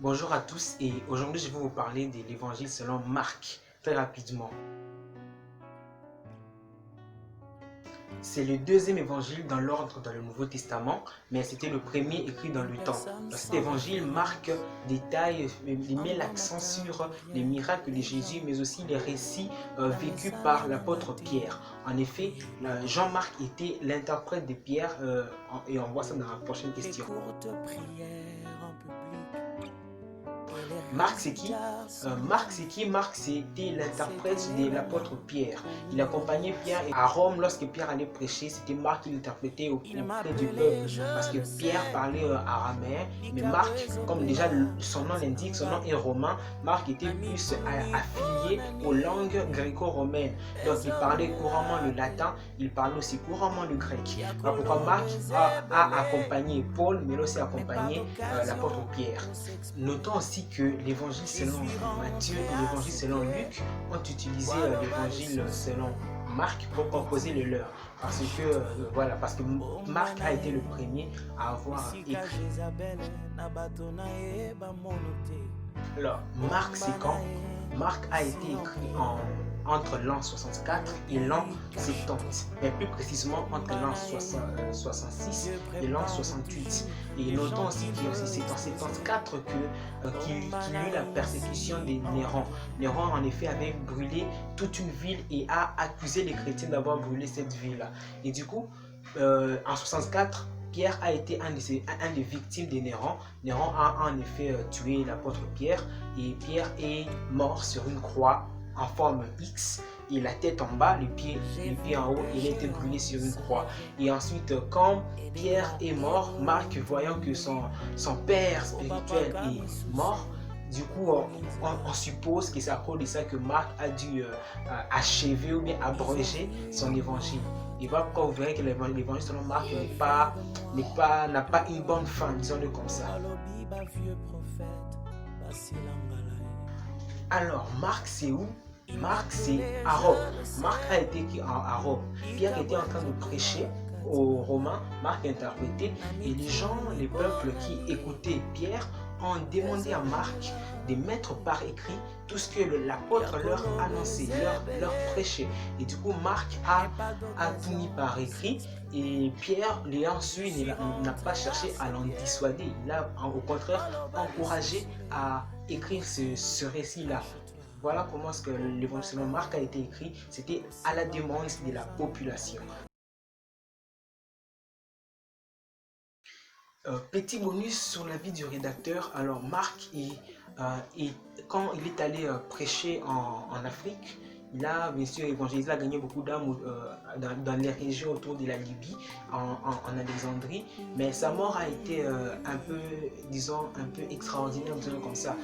Bonjour à tous et aujourd'hui je vais vous parler de l'évangile selon Marc, très rapidement. C'est le deuxième évangile dans l'ordre dans le Nouveau Testament, mais c'était le premier écrit dans le temps. Dans cet évangile, Marc détaille, il met l'accent sur les miracles de Jésus, mais aussi les récits vécus par l'apôtre Pierre. En effet, Jean-Marc était l'interprète de Pierre et on voit ça dans la prochaine question. Marc, c'est qui? Marc, c'était l'interprète de l'apôtre Pierre. Il accompagnait Pierre à Rome lorsque Pierre allait prêcher. C'était Marc qui l'interprétait auprès du peuple. Parce que Pierre parlait araméen, mais Marc, comme déjà son nom l'indique, son nom est romain. Marc était plus affilié aux langues gréco-romaines. Donc il parlait couramment le latin, il parlait aussi couramment le grec. Alors pourquoi Marc a accompagné Paul, mais aussi accompagné l'apôtre Pierre. Notons aussi que l'évangile selon Matthieu et l'évangile selon Luc ont utilisé l'évangile selon Marc pour composer le leur. Parce que Marc a été le premier à avoir écrit. Alors, Marc, c'est quand? Marc a été écrit entre l'an 64 et l'an 70, mais plus précisément entre l'an 66 et l'an 68. Et notons aussi que c'est en 74 qu'il y eut la persécution des Néron. Néron en effet avait brûlé toute une ville et a accusé les chrétiens d'avoir brûlé cette ville-là. Et du coup, en 64, Pierre a été un des victimes de Néron. Néron a en effet tué l'apôtre Pierre et Pierre est mort sur une croix en forme X et la tête en bas, les pieds en haut, il a été brûlé sur une croix. Et ensuite, quand Pierre est mort, Marc, voyant que son père spirituel est mort, du coup, on suppose que c'est à cause de ça que Marc a dû achever ou bien abroger son évangile. Et voilà pourquoi vous verrez que l'évangile selon Marc n'a pas une bonne fin, disons-le comme ça. Alors, Marc, c'est où? Marc, c'est à Rome. Marc a été écrit à Rome. Pierre était en train de prêcher aux Romains, Marc interprétait, et les gens, les peuples qui écoutaient Pierre ont demandé à Marc de mettre par écrit tout ce que l'apôtre leur annonçait, leur prêchait. Et du coup, Marc a tout mis par écrit et Pierre, l'ayant su, n'a pas cherché à l'en dissuader. Il a au contraire encouragé à écrire ce récit-là. Voilà comment l'évangile selon Marc a été écrit. C'était à la demande de la population. Petit bonus sur la vie du rédacteur. Alors Marc, quand il est allé prêcher en Afrique, il a bien sûr évangélisé, il a gagné beaucoup d'âmes dans les régions autour de la Libye, en Alexandrie, mais sa mort a été un peu, disons, un peu extraordinaire, disons comme ça.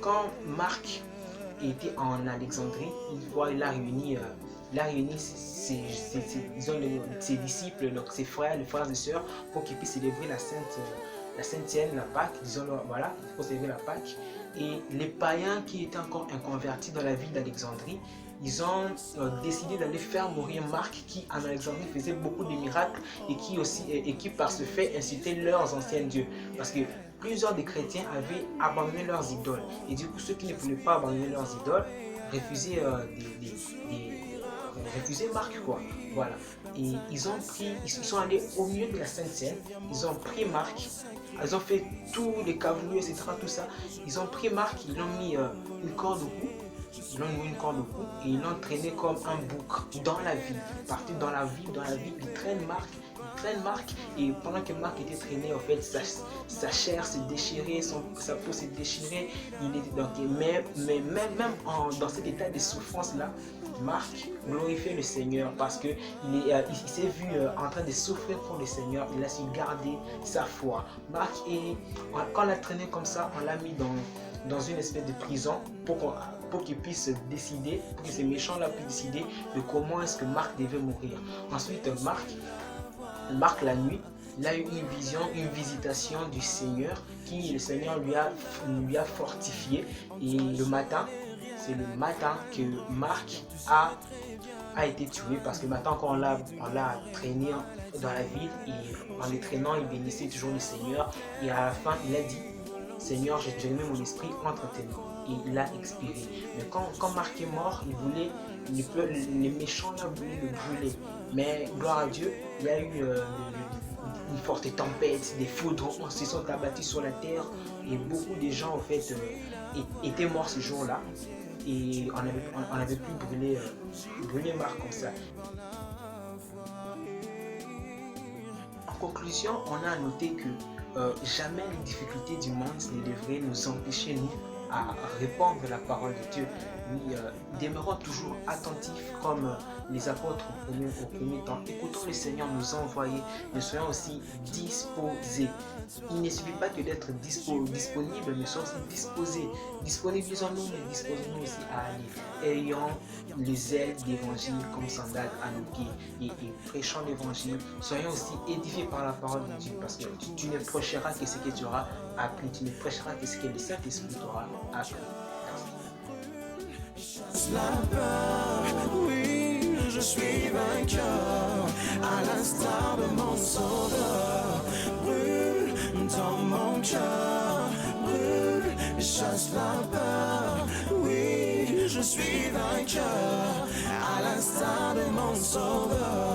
Quand Marc était en Alexandrie, il a réuni ses disciples, donc ses frères, les frères et sœurs, pour qu'ils puissent célébrer la Sainte Seine, la Pâque, disons-le, voilà, pour célébrer la Pâque. Et les païens qui étaient encore inconvertis dans la ville d'Alexandrie, ils ont décidé d'aller faire mourir Marc, qui en Alexandrie faisait beaucoup de miracles et qui par ce fait incitait leurs anciens dieux. Parce que plusieurs des chrétiens avaient abandonné leurs idoles. Et du coup, ceux qui ne voulaient pas abandonner leurs idoles refusaient Marc, quoi. Voilà. Et ils sont allés au milieu de la Sainte Seine, ils ont pris Marc, ils ont fait tous les cavaliers, etc., tout ça. Ils ont pris Marc, ils l'ont mis une corde au cou. Ils l'ont mis une corde au cou et ils l'ont traîné comme un bouc dans la ville. Il partait dans la ville, il traîne Marc, et pendant que Marc était traîné, en fait, sa chair se déchirait, sa peau se déchirait. Il était même dans cet état de souffrance là, Marc glorifiait le Seigneur parce que il s'est vu en train de souffrir pour le Seigneur. Il a su garder sa foi. Marc, quand on l'a traîné comme ça, on l'a mis dans une espèce de prison pour qu'il puisse décider, pour que ces méchants-là puissent décider de comment est-ce que Marc devait mourir. Ensuite, Marc la nuit, il a eu une vision, une visitation du Seigneur, le Seigneur lui a fortifié. Et le matin, c'est le matin que Marc a été tué, parce que maintenant quand on l'a traîné dans la ville, et en le traînant, il bénissait toujours le Seigneur, et à la fin il a dit Seigneur, je te remets mon esprit entre tes mains. Et il a expiré. Mais quand Marc est mort, les méchants là voulaient le brûler. Mais gloire à Dieu, il y a eu une forte tempête, des foudres se sont abattus sur la terre et beaucoup de gens en fait étaient morts ce jour-là et on avait pu brûler Marc comme ça. En conclusion, on a à noter que jamais les difficultés du monde ne devraient nous empêcher, nous, à répandre la parole de Dieu. Nous demeurons toujours attentifs comme les apôtres au premier temps. Écoutons le Seigneur nous envoyer, nous soyons aussi disposés. Il ne suffit pas que d'être disponible, mais soyons aussi disposés. Disponibilisons-nous, mais disposons-nous aussi à aller. Ayons le zèle d'évangile comme sandale à nos pieds et prêchons l'évangile. Soyons aussi édifiés par la parole de Dieu parce que tu ne prêcheras que ce que tu auras appris. Tu ne prêcheras que ce que le Saint-Esprit t'aura appris. La peur, oui, je suis vainqueur, à l'instar de mon sauveur. Brûle dans mon cœur, brûle, chasse la peur. Oui, je suis vainqueur, à l'instar de mon sauveur.